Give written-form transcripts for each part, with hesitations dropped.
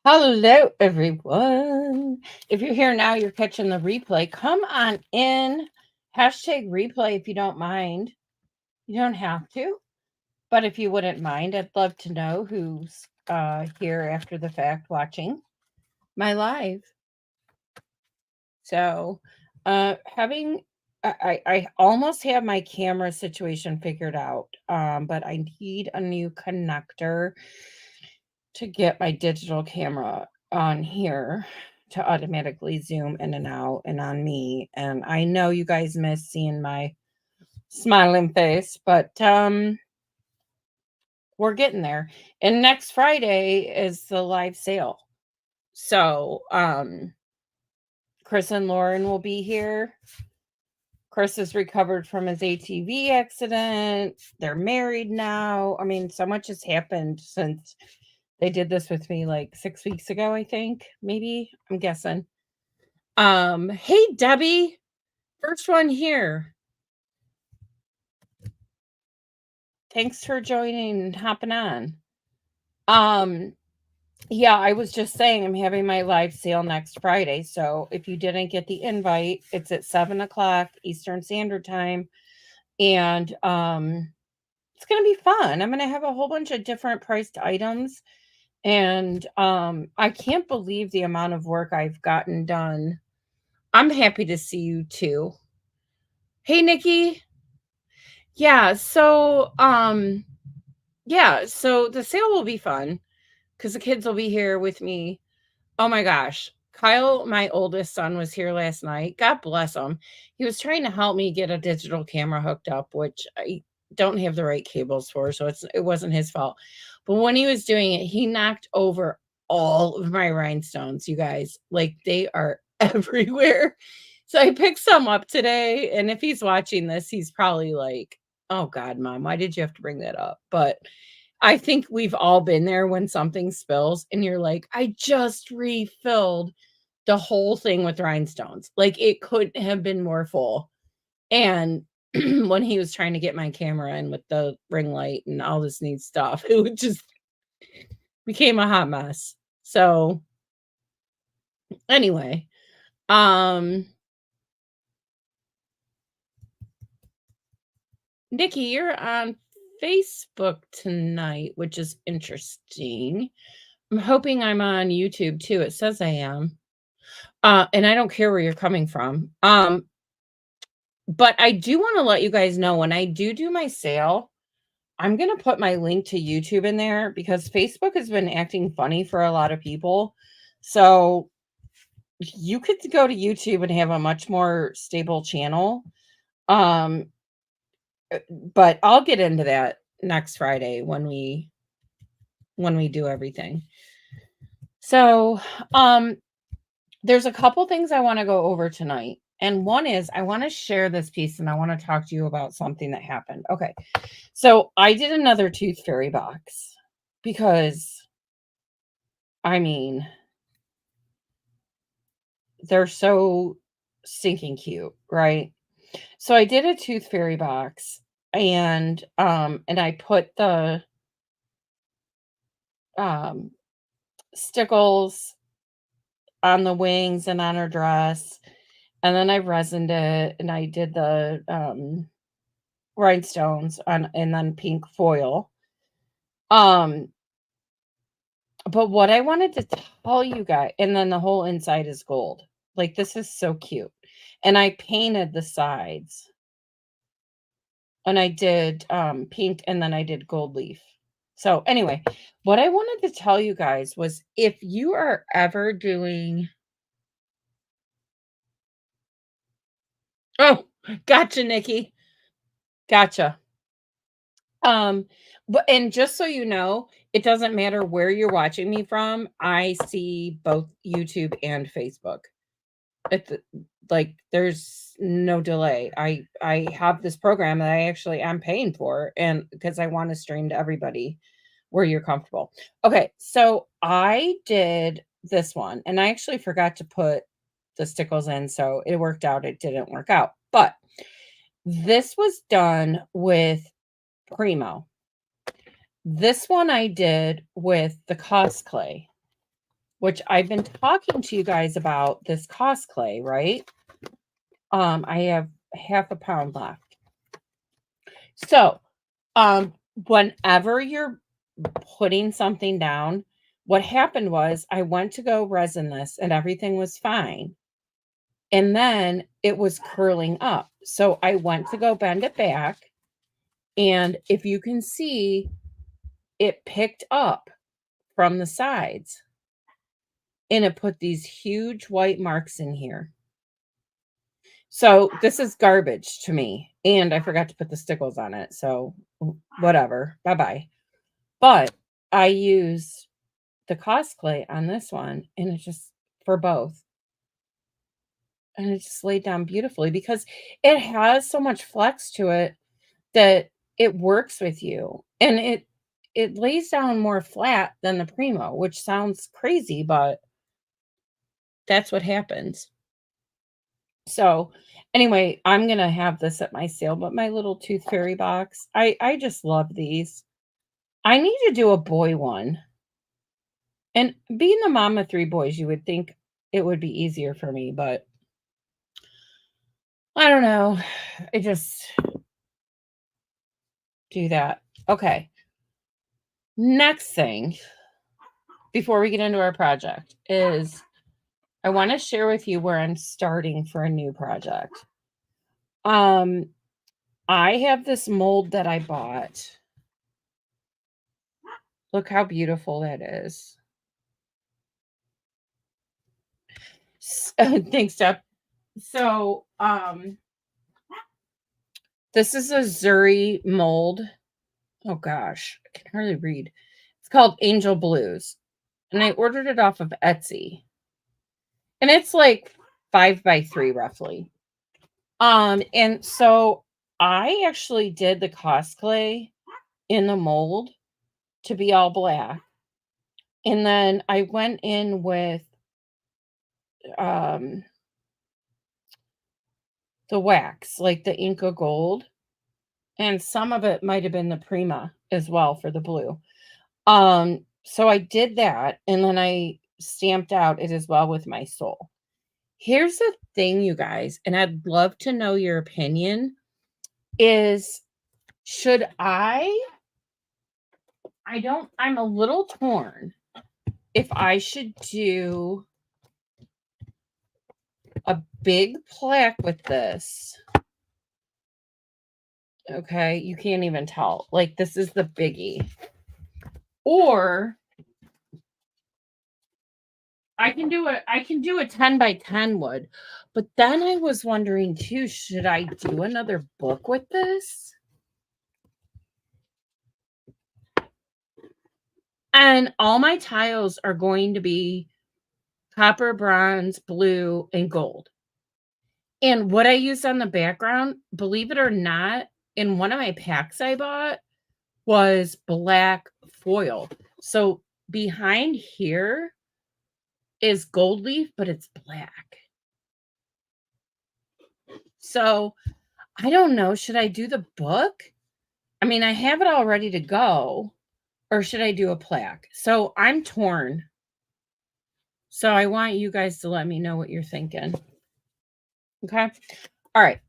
Hello, everyone. If you're here now, you're catching the replay. Come on in. Hashtag replay if you don't mind. You don't have to, but if you wouldn't mind, I'd love to know who's here after the fact watching my live. So, having I almost have my camera situation figured out, but I need a new connector to get my digital camera on here to automatically zoom in and out and on me. And I know you guys miss seeing my smiling face, but we're getting there. And next Friday is the live sale. So Chris and Lauren will be here. Chris has recovered from his ATV accident. They're married now. I mean, so much has happened since they did this with me like 6 weeks ago, I think. Maybe. I'm guessing. Hey Debbie. First one here. Thanks for joining and hopping on. Yeah, I was just saying I'm having my live sale next Friday. So if you didn't get the invite, it's at 7 o'clock Eastern Standard Time. And it's gonna be fun. I'm gonna have a whole bunch of different priced items. And I can't believe the amount of work I've gotten done. I'm happy to see you too. Hey Nikki. Yeah, so the sale will be fun because the kids will be here with me. Oh my gosh. Kyle, my oldest son, was here last night. God bless him. He was trying to help me get a digital camera hooked up, which I don't have the right cables for, so it wasn't his fault. But when he was doing it, he knocked over all of my rhinestones, you guys. Like they are everywhere. So I picked some up today, and if he's watching this, he's probably like, "Oh God, Mom, why did you have to bring that up?" But I think we've all been there when something spills and you're like, I just refilled the whole thing with rhinestones. Like it couldn't have been more full. And when he was trying to get my camera in with the ring light and all this neat stuff, it would just became a hot mess. So anyway, um Nikki, you're on Facebook tonight, which is interesting. I'm hoping I'm on YouTube too. It says I am. And I don't care where you're coming from. But I do want to let you guys know when I do my sale, I'm going to put my link to YouTube in there because Facebook has been acting funny for a lot of people. So you could go to YouTube and have a much more stable channel. Um, but I'll get into that next Friday when we do everything. So, there's a couple things I want to go over tonight. And one is I want to share this piece and I want to talk to you about something that happened. Okay. So I did another tooth fairy box because I mean, they're so stinking cute, right? So I did a tooth fairy box and I put the um stickles on the wings and on her dress, and then I resined it and I did the rhinestones on and then pink foil. Um, but what I wanted to tell you guys, and then the whole inside is gold. Like this is so cute. And I painted the sides. And I did pink and then I did gold leaf. So anyway, what I wanted to tell you guys was if you are ever doing Oh, gotcha, Nikki. Gotcha. But and just so you know, it doesn't matter where you're watching me from. I see both YouTube and Facebook. It's like there's no delay. I have this program that I actually am paying for, and because I want to stream to everybody where you're comfortable. Okay, so I did this one, and I actually forgot to put the stickles in, so it worked out. It didn't work out, but this was done with Primo. This one I did with the Cos Clay. which I've been talking to you guys about this Cos clay, right? I have half a pound left. So, whenever you're putting something down, what happened was I went to go resin this and everything was fine. And then it was curling up. So I went to go bend it back. And if you can see, it picked up from the sides and it put these huge white marks in here. So this is garbage to me. And I forgot to put the stickles on it. So whatever. Bye-bye. But I use the Cos clay on this one and it's just for both. And it just laid down beautifully because it has so much flex to it that it works with you. And it lays down more flat than the Primo, which sounds crazy, but that's what happens. So, anyway, I'm gonna have this at my sale, but my little Tooth Fairy box, I just love these. I need to do a boy one. And being the mom of 3 boys, you would think it would be easier for me, but I don't know. I just do that. Okay. Next thing, before we get into our project, is I want to share with you where I'm starting for a new project. I have this mold that I bought. Look how beautiful that is. Thanks, Steph. So, this is a Zuri mold. Oh gosh, I can hardly read. It's called Angel Blues. And I ordered it off of Etsy. And it's like 5x3 roughly. And so I actually did the Cos clay in the mold to be all black. And then I went in with the wax, like the Inca Gold. And some of it might have been the Prima as well for the blue. So I did that, and then I stamped out it as well with my soul. Here's the thing, you guys, and I'd love to know your opinion, is should I'm a little torn if I should do a big plaque with this. Okay, you can't even tell. Like, this is the biggie. Or I can do a 10 by 10 wood. But then I was wondering too, should I do another book with this? And all my tiles are going to be copper, bronze, blue, and gold. And what I used on the background, believe it or not, in one of my packs I bought was black foil. So behind here is gold leaf, but it's black. So I don't know. Should I do the book? I mean, I have it all ready to go. Or should I do a plaque? So I'm torn. So I want you guys to let me know what you're thinking. Okay. All right.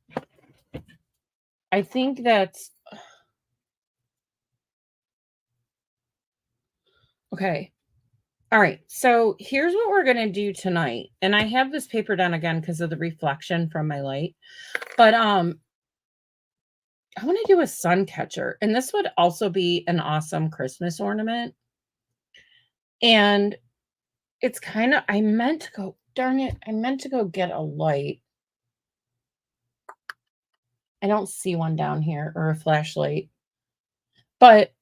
I think that's okay. All right. So here's what we're going to do tonight. And I have this paper down again because of the reflection from my light. But I want to do a sun catcher. And this would also be an awesome Christmas ornament. And it's kind of, I meant to go, darn it, I meant to go get a light. I don't see one down here or a flashlight. But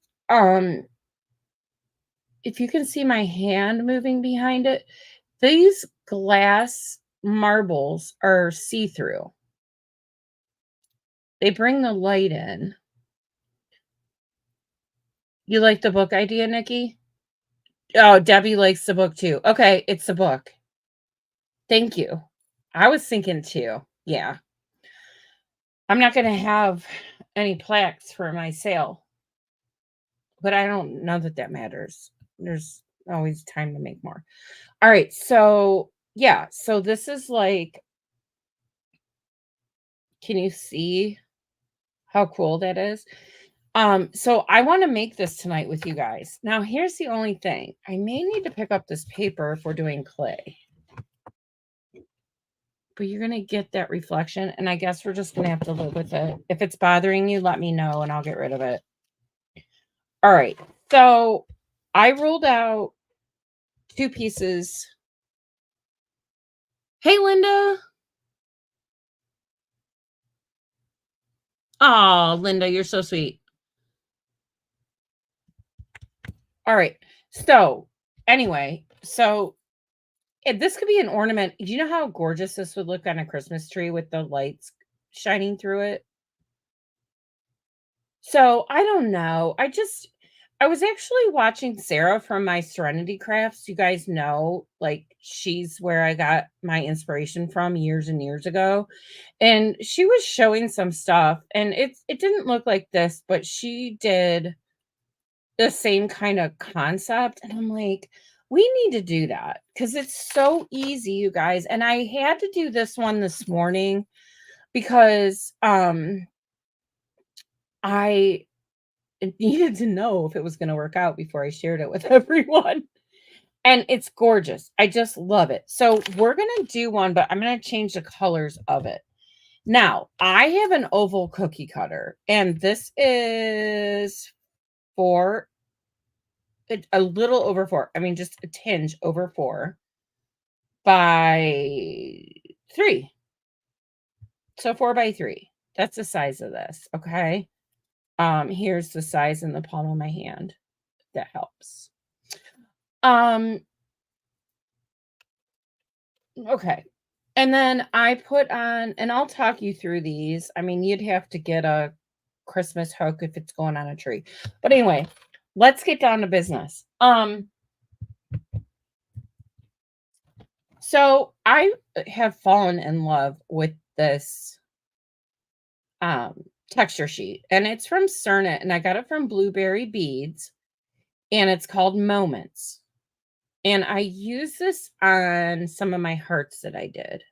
if you can see my hand moving behind it, these glass marbles are see-through. They bring the light in. You like the book idea, Nikki? Oh, Debbie likes the book too. Okay, it's the book. Thank you. I was thinking too. Yeah. I'm not going to have any plaques for my sale. But I don't know that that matters. There's always time to make more. All right, so yeah, so this is like, can you see how cool that is? So I want to make this tonight with you guys. Now, here's the only thing. I may need to pick up this paper if we're doing clay. But you're going to get that reflection, and I guess we're just going to have to live with it. If it's bothering you, let me know and I'll get rid of it. All right. So I rolled out 2 pieces. Hey, Linda. Oh, Linda, you're so sweet. All right. So anyway, this could be an ornament. Do you know how gorgeous this would look on a Christmas tree with the lights shining through it? So I don't know. I was actually watching Sarah from my Serenity Crafts. You guys know, like, she's where I got my inspiration from years and years ago. And she was showing some stuff, and it didn't look like this, but she did the same kind of concept. And I'm like, we need to do that because it's so easy, you guys. And I had to do this one this morning because I needed to know if it was going to work out before I shared it with everyone. And it's gorgeous. I just love it. So we're going to do one, but I'm going to change the colors of it. Now, I have an oval cookie cutter, and this is for a little over 4. I mean, just a tinge over 4 by 3. So 4 by 3. That's the size of this. Okay. Here's the size in the palm of my hand. That helps. Um, okay. And then I put on, and I'll talk you through these. I mean, you'd have to get a Christmas hook if it's going on a tree. But anyway, let's get down to business. So I have fallen in love with this texture sheet, and it's from Cernit, and I got it from Blueberry Beads, and it's called Moments. And I use this on some of my hearts that I did.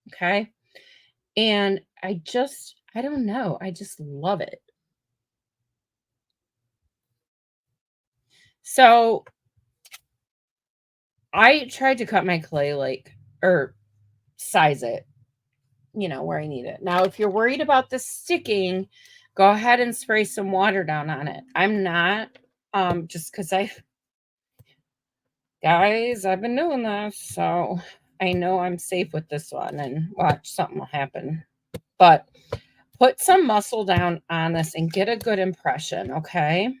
Okay. And I don't know, I just love it. So I tried to cut my clay or size it, where I need it. Now, if you're worried about the sticking, go ahead and spray some water down on it. I'm not, just because I've been doing this, so I know I'm safe with this one, and watch, something will happen. But put some muscle down on this and get a good impression, okay?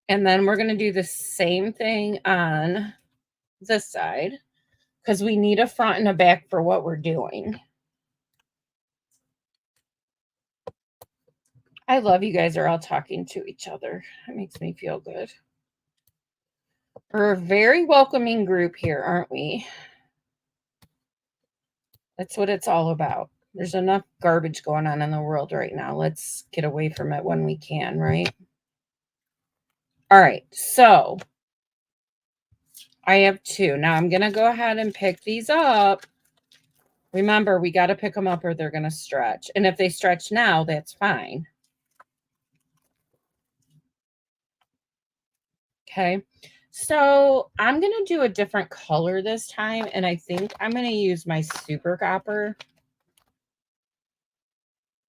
And then we're going to do the same thing on this side because we need a front and a back for what we're doing. I love you guys are all talking to each other. It makes me feel good. We're a very welcoming group here, aren't we? That's what it's all about. There's enough garbage going on in the world right now. Let's get away from it when we can, right? All right, so I have 2. Now I'm going to go ahead and pick these up. Remember, we got to pick them up or they're going to stretch. And if they stretch now, that's fine. Okay. So I'm going to do a different color this time. And I think I'm going to use my Super Copper,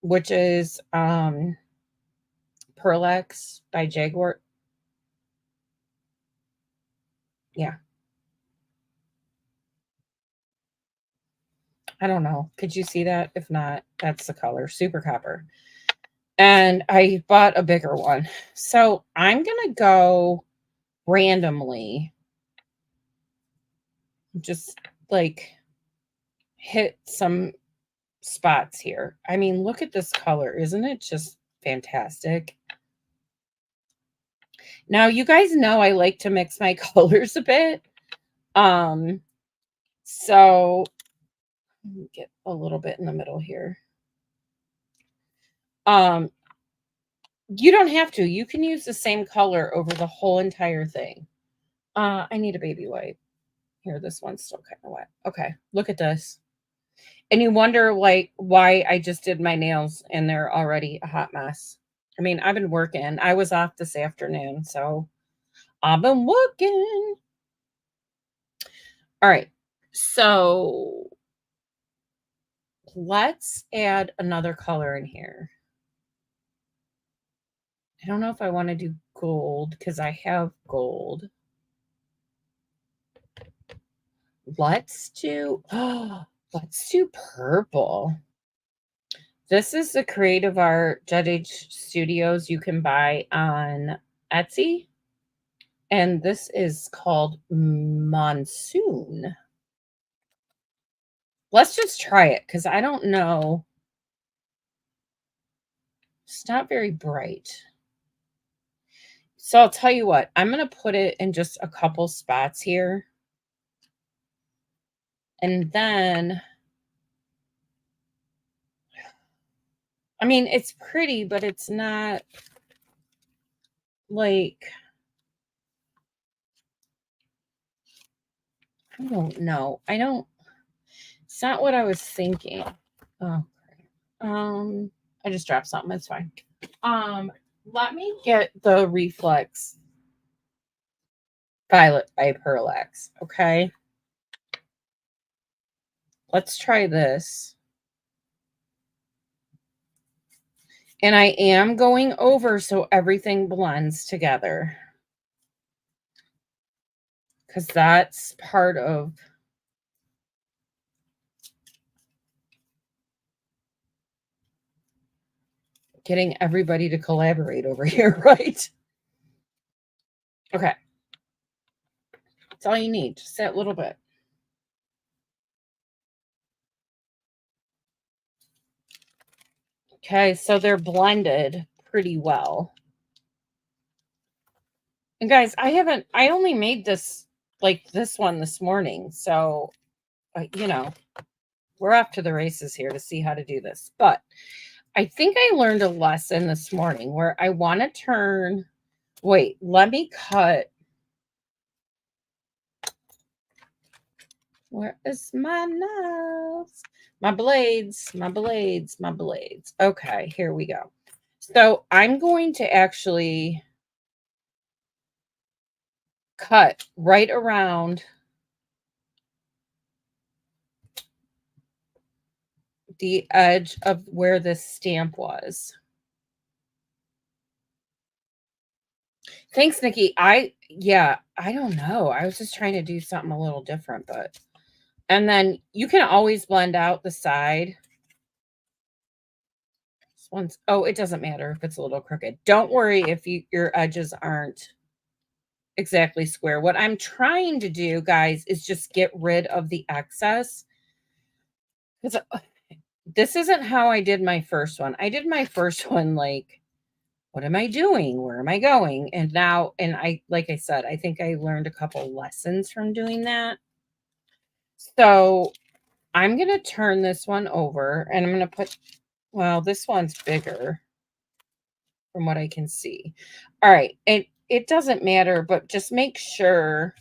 which is Pearl-Ex by Jaguar. Yeah. I don't know. Could you see that? If not, that's the color, Super Copper. And I bought a bigger one. So I'm going to go randomly, just like hit some spots here. I mean, look at this color. Isn't it just fantastic? Now, you guys know I like to mix my colors a bit. So let me get a little bit in the middle here. You don't have to. You can use the same color over the whole entire thing. I need a baby wipe. Here, this one's still kind of wet. Okay, look at this. And you wonder, like, why I just did my nails and they're already a hot mess. I mean, I've been working. I was off this afternoon, so I've been working. All right. So let's add another color in here. I don't know if I want to do gold because I have gold. Let's do let's do purple. This is the creative art Jet Age Studios you can buy on Etsy. And this is called Monsoon. Let's just try it because I don't know. It's not very bright. So I'll tell you what, I'm going to put it in just a couple spots here. And then, I mean, it's pretty, but it's not like, I don't know. It's not what I was thinking. Oh, I just dropped something. It's fine. Let me get the Reflex Violet by Parallax. Okay. Let's try this. And I am going over so everything blends together. Because that's part of getting everybody to collaborate over here, right? Okay. That's all you need. Just that little bit. Okay, so they're blended pretty well. And guys, I only made this, like this one this morning. So, you know, we're off to the races here to see how to do this. But I think I learned a lesson this morning where I want to turn, wait, let me cut. Where is my knives? My blades, my blades, my blades. Okay, here we go. So I'm going to actually cut right around the edge of where this stamp was. Thanks, Nikki. I don't know. I was just trying to do something a little different, but and then you can always blend out the side. This one's, oh, it doesn't matter if it's a little crooked. Don't worry if your edges aren't exactly square. What I'm trying to do, guys, is just get rid of the excess. Because this isn't how I did my first one. I did my first one like, what am I doing? Where am I going? And now, and I, like I said, I think I learned a couple lessons from doing that. So I'm going to turn this one over and I'm going to put, well, this one's bigger from what I can see. All right. It doesn't matter, but just make sure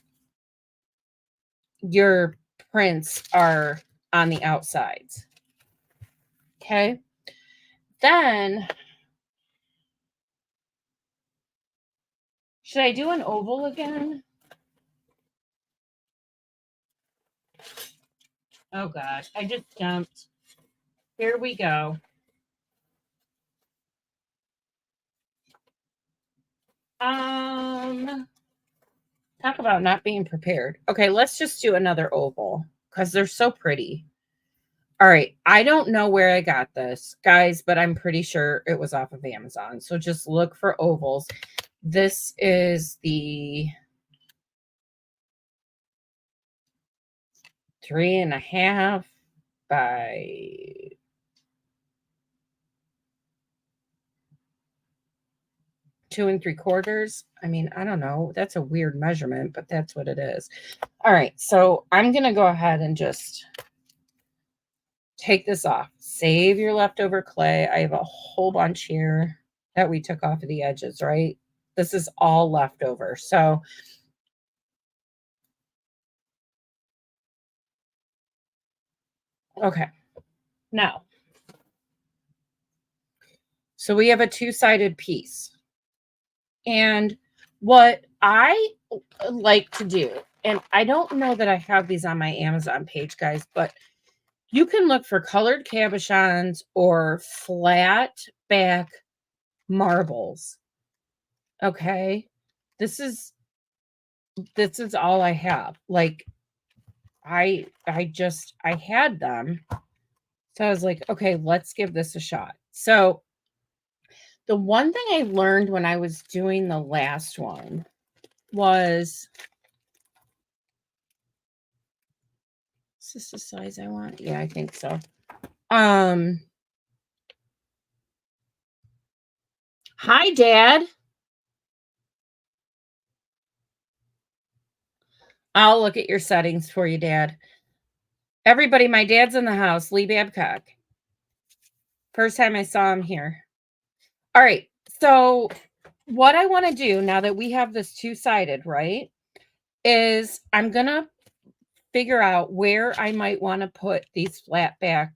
your prints are on the outsides. Okay. Then, should I do an oval again? Oh gosh, I just jumped. Here we go. Talk about not being prepared. Okay, let's just do another oval because they're so pretty. All right, I don't know where I got this, guys, but I'm pretty sure it was off of Amazon. So just look for ovals. This is the 3.5 by 2 3/4. I mean, I don't know. That's a weird measurement, but that's what it is. All right, so I'm going to go ahead and just take this off. Save your leftover clay. I have a whole bunch here. that we took off of the edges, right? This is all leftover. So okay. Now, so we have a two-sided piece. And what I like to do, and I don't know that I have these on my Amazon page, guys, but you can look for colored cabochons or flat back marbles. Okay. This is all I have. Like I had them. So I was like, okay, let's give this a shot. So the one thing I learned when I was doing the last one was, is this the size I want? Yeah, I think so. Hi, Dad. I'll look at your settings for you, Dad. Everybody, my dad's in the house, Lee Babcock. First time I saw him here. All right. So what I want to do now that we have this two-sided, right, is I'm going to figure out where I might want to put these flat back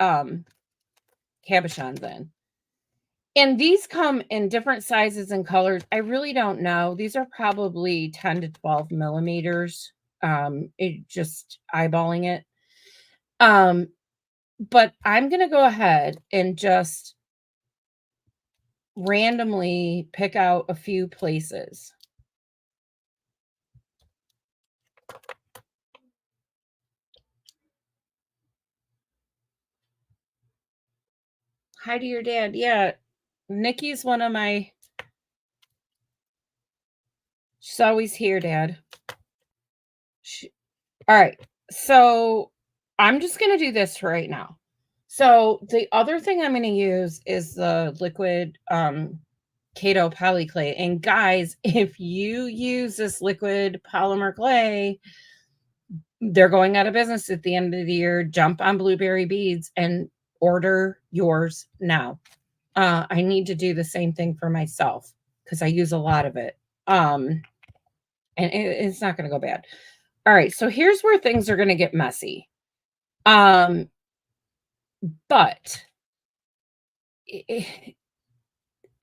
cabochons in. And these come in different sizes and colors. I really don't know. These are probably 10 to 12 millimeters. It just eyeballing it. But I'm going to go ahead and just randomly pick out a few places. Hi to your dad. Yeah. Nikki's one of my, she's always here, Dad. All right. So I'm just going to do this right now. So the other thing I'm going to use is the liquid Kato poly clay. And guys, if you use this liquid polymer clay, they're going out of business at the end of the year. Jump on Blueberry Beads and order yours now. I need to do the same thing for myself because I use a lot of it. And it's not going to go bad. All right, so here's where things are going to get messy. But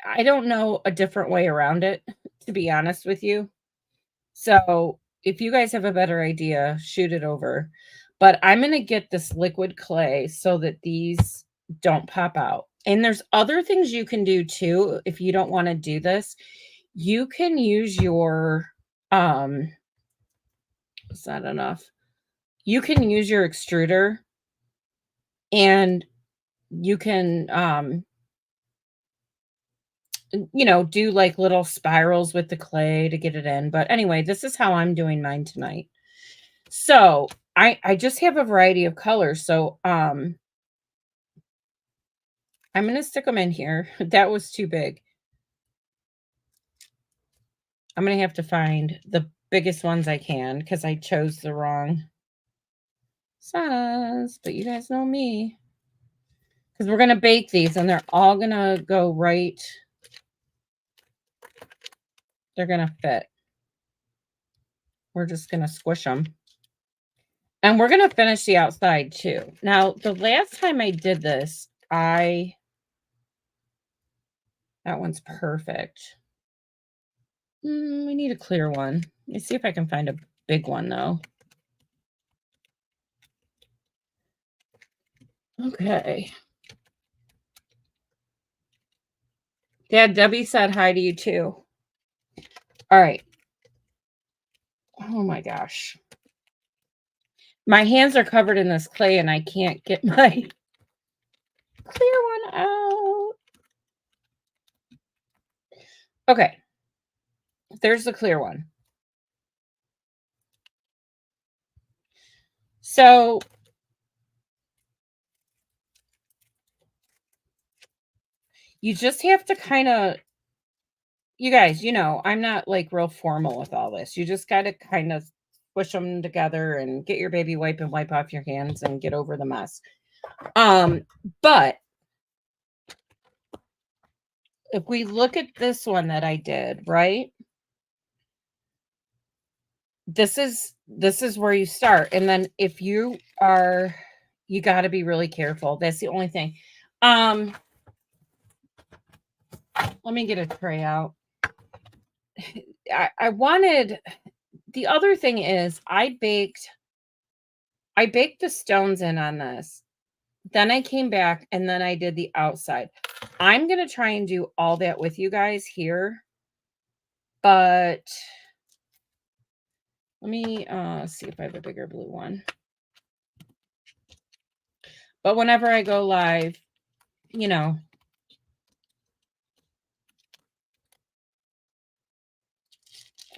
I don't know a different way around it, to be honest with you. So if you guys have a better idea, shoot it over. But I'm going to get this liquid clay so that these don't pop out. And there's other things you can do too. If you don't want to do this, you can use your, is that enough? You can use your extruder and you can, do like little spirals with the clay to get it in. But anyway, this is how I'm doing mine tonight. So I just have a variety of colors. So I'm going to stick them in here. That was too big. I'm going to have to find the biggest ones I can because I chose the wrong size. But you guys know me. Because we're going to bake these and they're all going to go right. They're going to fit. We're just going to squish them. And we're going to finish the outside too. Now, the last time I did this, that one's perfect. We need a clear one. Let me see if I can find a big one though. Okay. Dad, Debbie said hi to you too. All right. Oh my gosh. My hands are covered in this clay and I can't get my clear one out. Okay. There's the clear one. So you just have to kind of, you guys, I'm not like real formal with all this. You just got to kind of squish them together and get your baby wipe and wipe off your hands and get over the mess. But if we look at this one that I did, right? This is where you start. And then if you are, you got to be really careful. That's the only thing. Let me get a tray out. I wanted, the other thing is I baked the stones in on this. Then I came back and then I did the outside. I'm going to try and do all that with you guys here. But let me see if I have a bigger blue one. But whenever I go live, you know,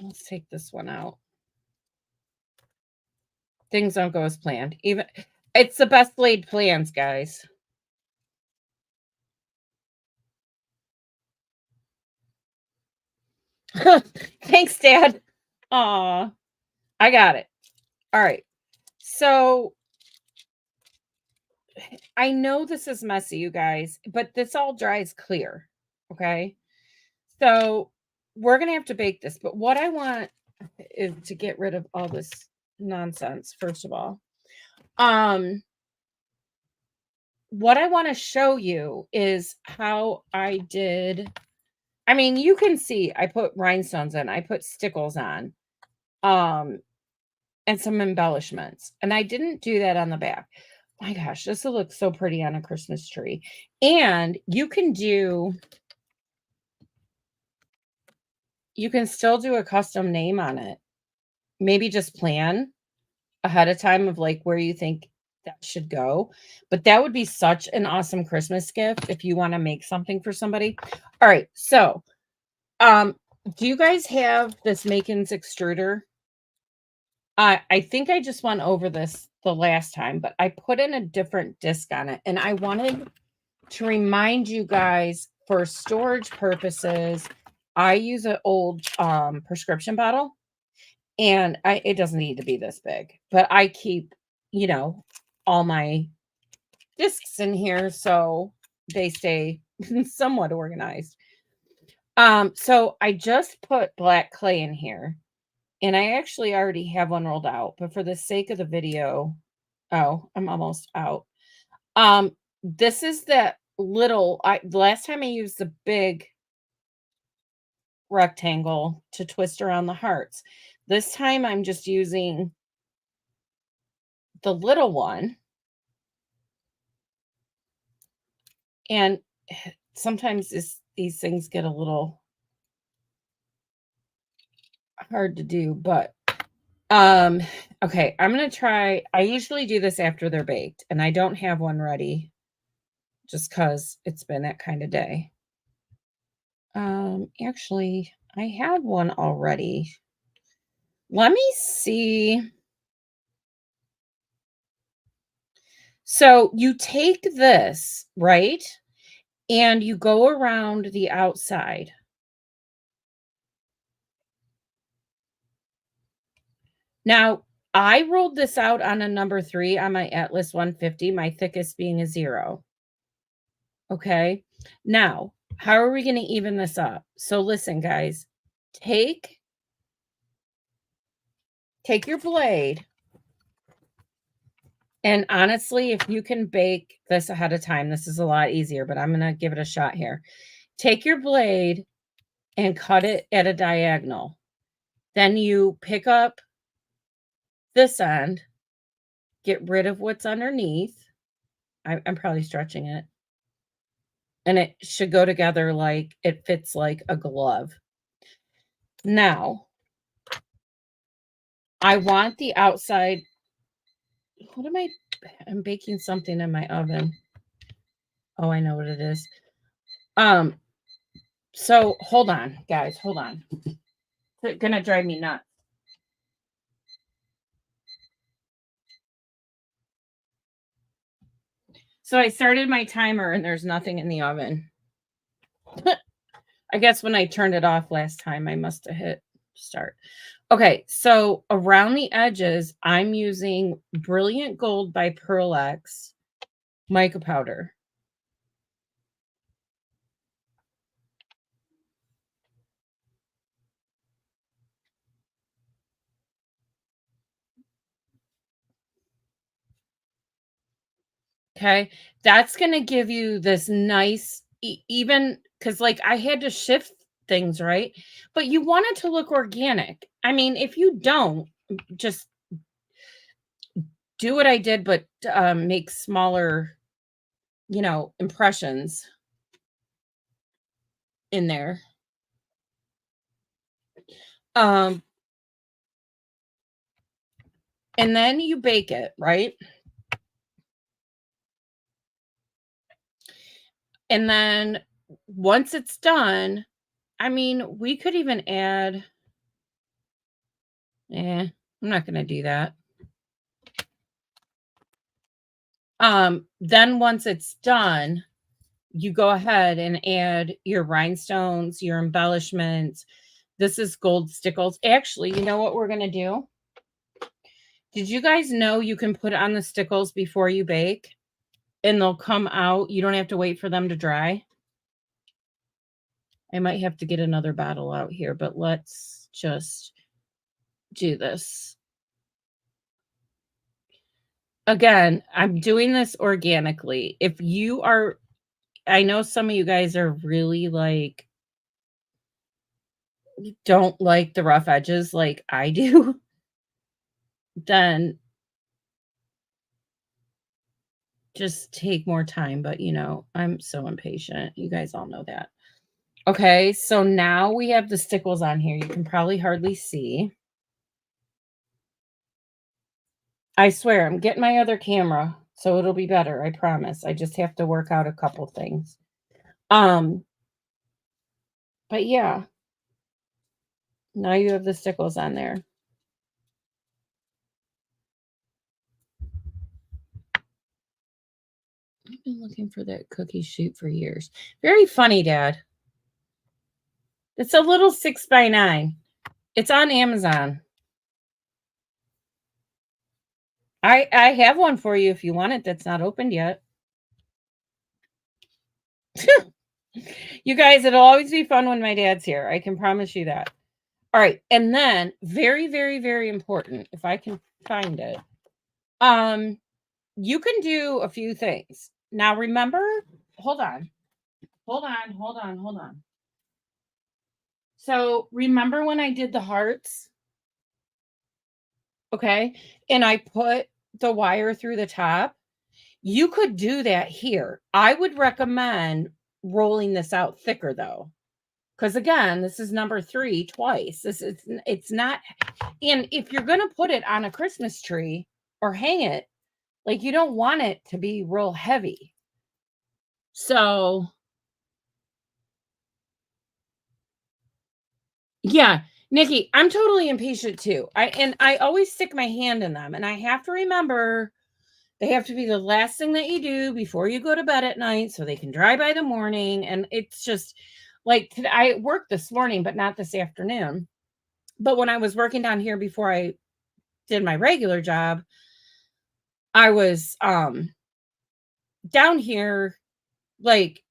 let's take this one out. Things don't go as planned. Even it's the best laid plans, guys. Thanks, Dad. Aw, I got it. All right. So I know this is messy, you guys, but this all dries clear. Okay. So we're gonna have to bake this, but what I want is to get rid of all this nonsense, first of all. What I want to show you is how I did. I mean, you can see I put rhinestones in, I put stickles on, and some embellishments. And I didn't do that on the back. My gosh, this will look so pretty on a Christmas tree. And you can still do a custom name on it. Maybe just plan ahead of time of like where you think that should go. But that would be such an awesome Christmas gift if you want to make something for somebody. All right. So, do you guys have this Makin's extruder? I think I just went over this the last time, but I put in a different disc on it, and I wanted to remind you guys for storage purposes, I use an old prescription bottle, and it doesn't need to be this big, but I keep, all my discs in here so they stay somewhat organized. So I just put black clay in here. And I actually already have one rolled out, but for the sake of the video, oh, I'm almost out. This is the little, the last time I used the big rectangle to twist around the hearts. This time I'm just using the little one. And sometimes these things get a little hard to do, but okay, I'm going to try. I usually do this after they're baked, and I don't have one ready just because it's been that kind of day. Actually, I have one already. Let me see. So you take this, right? And you go around the outside. Now, I rolled this out on a number 3 on my Atlas 150, my thickest being a 0. Okay. Now, how are we going to even this up? So listen, guys, take your blade. And honestly, if you can bake this ahead of time, this is a lot easier, but I'm going to give it a shot here. Take your blade and cut it at a diagonal. Then you pick up this end, get rid of what's underneath. I'm probably stretching it. And it should go together like it fits like a glove. Now, I want the outside. What am I'm baking something in my oven. Oh, I know what it is. So hold on, guys, hold on. It's gonna drive me nuts. So I started my timer and there's nothing in the oven. I guess when I turned it off last time, I must have hit start. Okay, so around the edges, I'm using Brilliant Gold by Pearl X mica powder. Okay. That's going to give you this nice, even because like I had to shift things, right? But you want it to look organic. I mean, if you don't, just do what I did, but make smaller, impressions in there. Um, and then you bake it, right? And then once it's done, I mean, we could even add, I'm not going to do that. Then once it's done, you go ahead and add your rhinestones, your embellishments. This is gold stickles. Actually, you know what we're going to do? Did you guys know you can put on the stickles before you bake and they'll come out? You don't have to wait for them to dry. I might have to get another bottle out here, but let's just do this. Again, I'm doing this organically. If you are, I know some of you guys are really like, don't like the rough edges like I do, then just take more time. But, I'm so impatient. You guys all know that. Okay, so now we have the stickles on here. You can probably hardly see. I swear, I'm getting my other camera, so it'll be better. I promise. I just have to work out a couple things. But yeah. Now you have the stickles on there. I've been looking for that cookie sheet for years. Very funny, Dad. It's a little 6x9. It's on Amazon. I have one for you if you want it that's not opened yet. You guys, it'll always be fun when my dad's here. I can promise you that. All right. And then very, very, very important, if I can find it. You can do a few things. Now remember, hold on. So remember when I did the hearts? Okay. And I put the wire through the top. You could do that here. I would recommend rolling this out thicker though. Because again, this is number 3 twice. It's not, and if you're gonna put it on a Christmas tree or hang it, like you don't want it to be real heavy. So yeah, Nikki, I'm totally impatient too. I always stick my hand in them, and I have to remember they have to be the last thing that you do before you go to bed at night so they can dry by the morning. And it's just like I worked this morning, but not this afternoon. But when I was working down here before I did my regular job, I was down here, like,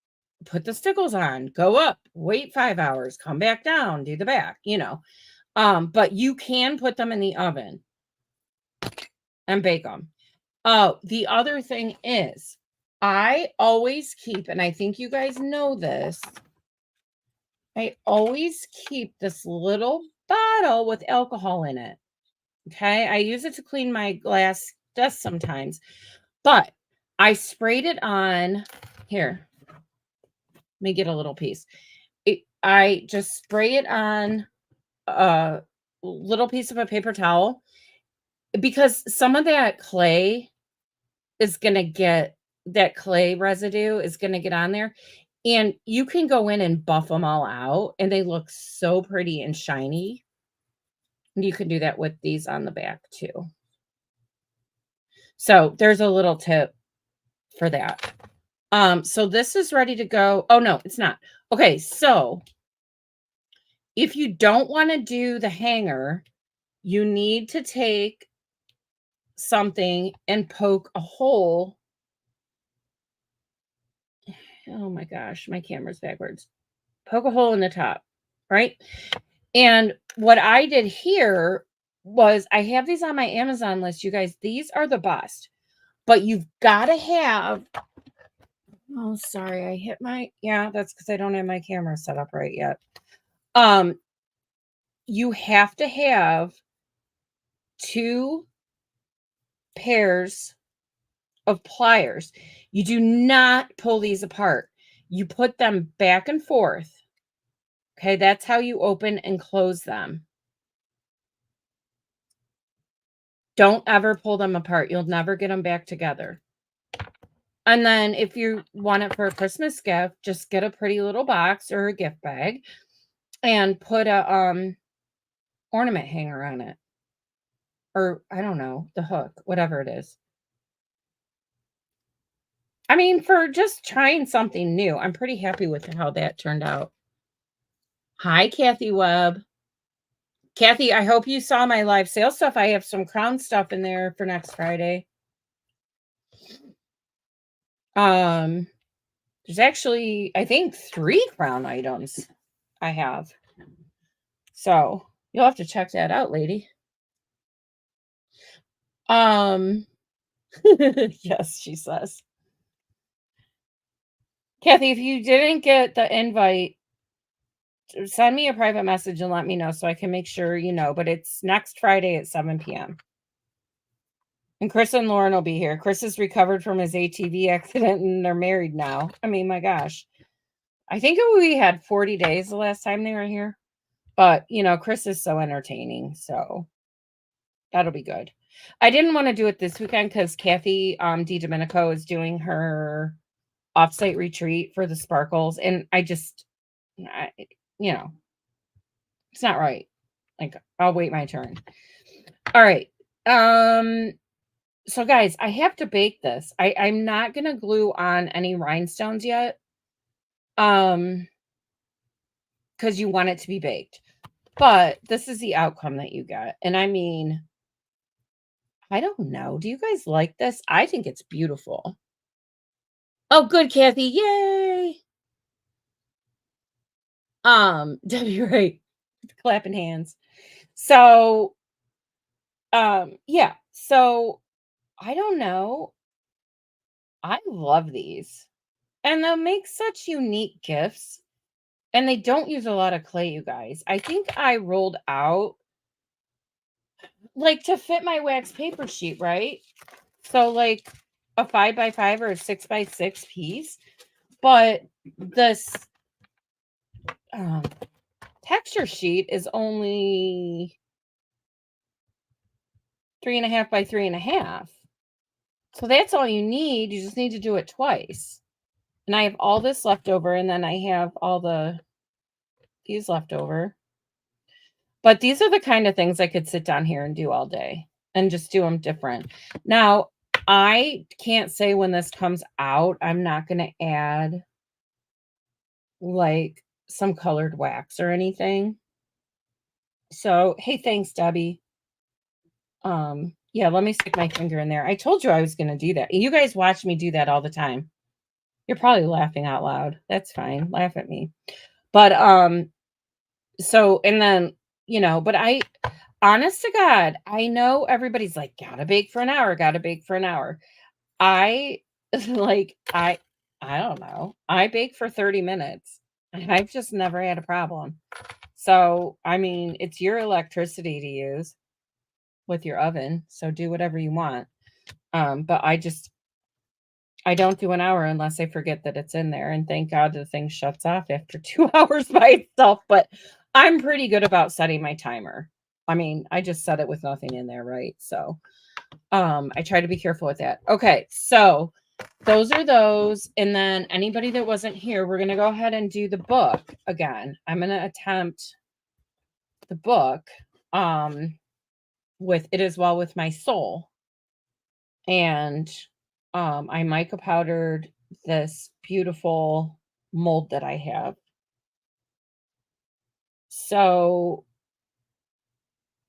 put the stickles on, go up, wait 5 hours, come back down, do the back, but you can put them in the oven and bake them. Oh, the other thing is, I always keep, and I think you guys know this, I always keep this little bottle with alcohol in it. Okay. I use it to clean my glass dust sometimes, but I sprayed it on here. Let me get a little piece. I just spray it on a little piece of a paper towel because some of that clay is going to get, that clay residue is going to get on there. And you can go in and buff them all out and they look so pretty and shiny. And you can do that with these on the back too. So there's a little tip for that. So this is ready to go. Oh no, it's not. Okay, so if you don't want to do the hanger, you need to take something and poke a hole. Oh my gosh, my camera's backwards. Poke a hole in the top, right? And what I did here was I have these on my Amazon list, you guys. These are the best. But you've got to have, oh, sorry, I hit my, yeah, that's because I don't have my camera set up right yet. Um, you have to have 2 pairs of pliers. You do not pull these apart. You put them back and forth. Okay, that's how you open and close them. Don't ever pull them apart. You'll never get them back together. And then if you want it for a Christmas gift, just get a pretty little box or a gift bag and put a ornament hanger on it. Or I don't know, the hook, whatever it is. I mean, for just trying something new, I'm pretty happy with how that turned out. Hi, Kathy Webb. Kathy, I hope you saw my live sale stuff. I have some crown stuff in there for next Friday. There's actually, I think, 3 crown items I have. So you'll have to check that out, lady. Yes, she says. Kathy, if you didn't get the invite, send me a private message and let me know so I can make sure you know. But it's next Friday at 7 p.m. And Chris and Lauren will be here. Chris is recovered from his ATV accident and they're married now. I mean, my gosh. I think we had 40 days the last time they were here. But, Chris is so entertaining. So that'll be good. I didn't want to do it this weekend because Kathy DiDomenico is doing her offsite retreat for the sparkles. And it's not right. Like, I'll wait my turn. All right. So guys, I have to bake this. I'm not gonna glue on any rhinestones yet. Because you want it to be baked. But this is the outcome that you get. And I mean, I don't know. Do you guys like this? I think it's beautiful. Oh, good, Kathy. Yay. Debbie, right. Clapping hands. So, yeah. So I don't know. I love these. And they'll make such unique gifts. And they don't use a lot of clay, you guys. I think I rolled out like to fit my wax paper sheet, right? So like a 5x5 or a 6x6 piece. But this texture sheet is only 3.5 by 3.5. So that's all you need. You just need to do it twice. And I have all this left over, and then I have all these left over. But these are the kind of things I could sit down here and do all day and just do them different. Now, I can't say when this comes out, I'm not going to add like some colored wax or anything. So, hey, thanks, Debbie. Yeah, let me stick my finger in there. I told you I was going to do that. You guys watch me do that all the time. You're probably laughing out loud. That's fine. Laugh at me. But, so, and then, but honest to God, I know everybody's like, gotta bake for an hour, gotta bake for an hour. I like, I don't know. I bake for 30 minutes. I've just never had a problem. So, I mean, it's your electricity to use with your oven. So do whatever you want. But I don't do an hour unless I forget that it's in there. And thank God the thing shuts off after 2 hours by itself. But I'm pretty good about setting my timer. I mean, I just set it with nothing in there, right? So I try to be careful with that. Okay, so those are those. And then anybody that wasn't here, we're going to go ahead and do the book again. I'm going to attempt the book with It Is Well With My Soul. And I mica powdered this beautiful mold that I have. So,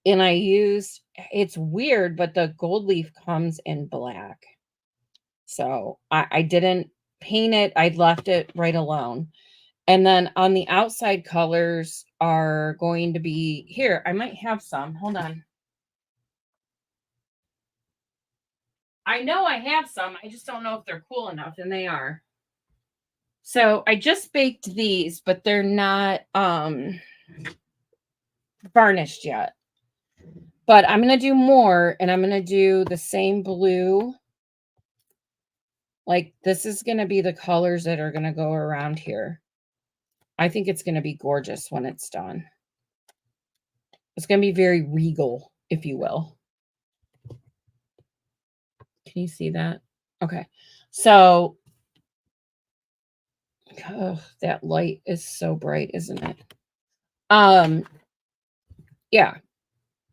and I used, it's weird, but the gold leaf comes in black. So I didn't paint it. I left it right alone. And then on the outside colors are going to be here. I might have some. Hold on. I know I have some. I just don't know if they're cool enough, and they are. So I just baked these, but they're not varnished yet. But I'm going to do more, and I'm going to do the same blue. Like, this is going to be the colors that are going to go around here. I think it's going to be gorgeous when it's done. It's going to be very regal, if you will. Can you see that? Okay. So, that light is so bright, isn't it? Yeah.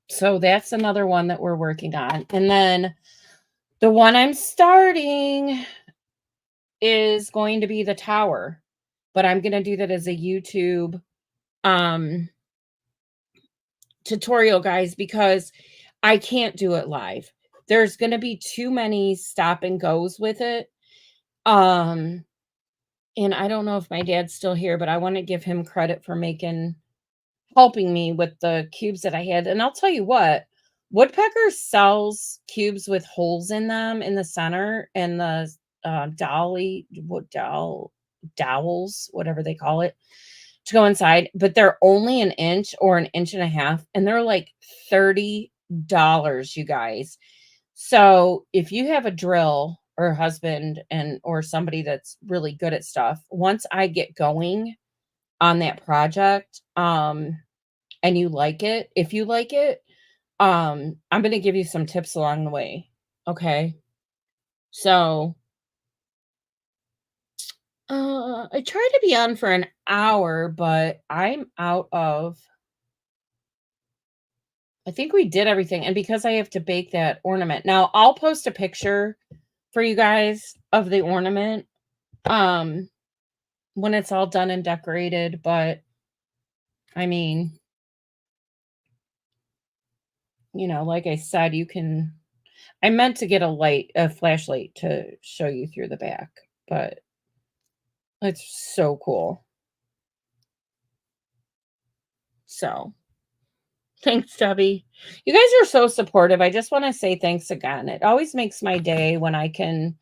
So that's another one that we're working on. And then the one I'm starting is going to be the tower, but I'm going to do that as a YouTube tutorial, guys, because I can't do it live. There's going to be too many stop and goes with it. And I don't know if my dad's still here, but I want to give him credit for helping me with the cubes that I had. And I'll tell you what, Woodpecker sells cubes with holes in them in the center and the dowels, whatever they call it, to go inside, but they're only an inch or an inch and a half, and they're like $30, you guys. So if you have a drill or a husband or somebody that's really good at stuff, once I get going on that project, and you like it, if you like it, I'm going to give you some tips along the way. Okay. So, I tried to be on for an hour, but I'm out of, I think we did everything. And because I have to bake that ornament now, I'll post a picture for you guys of the ornament, when it's all done and decorated. But I mean, like I said, I meant to get a flashlight to show you through the back, but it's so cool. So, thanks, Debbie. You guys are so supportive. I just want to say thanks again. It always makes my day when I can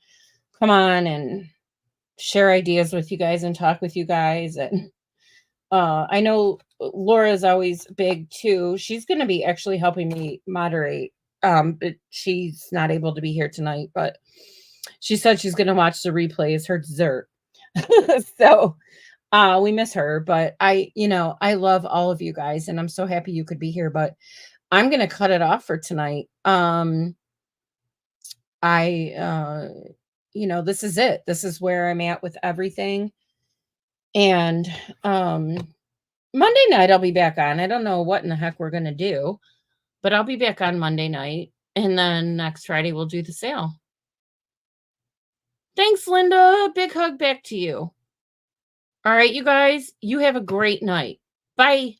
come on and share ideas with you guys and talk with you guys. And I know Laura's always big too. She's going to be actually helping me moderate. But she's not able to be here tonight, but she said she's going to watch the replay as her dessert. So we miss her, but I love all of you guys, and I'm so happy you could be here, but I'm going to cut it off for tonight. This is it. This is where I'm at with everything. And Monday night I'll be back on. I don't know what in the heck we're going to do, but I'll be back on Monday night, and then next Friday we'll do the sale. Thanks, Linda. Big hug back to you. All right, you guys, you have a great night. Bye.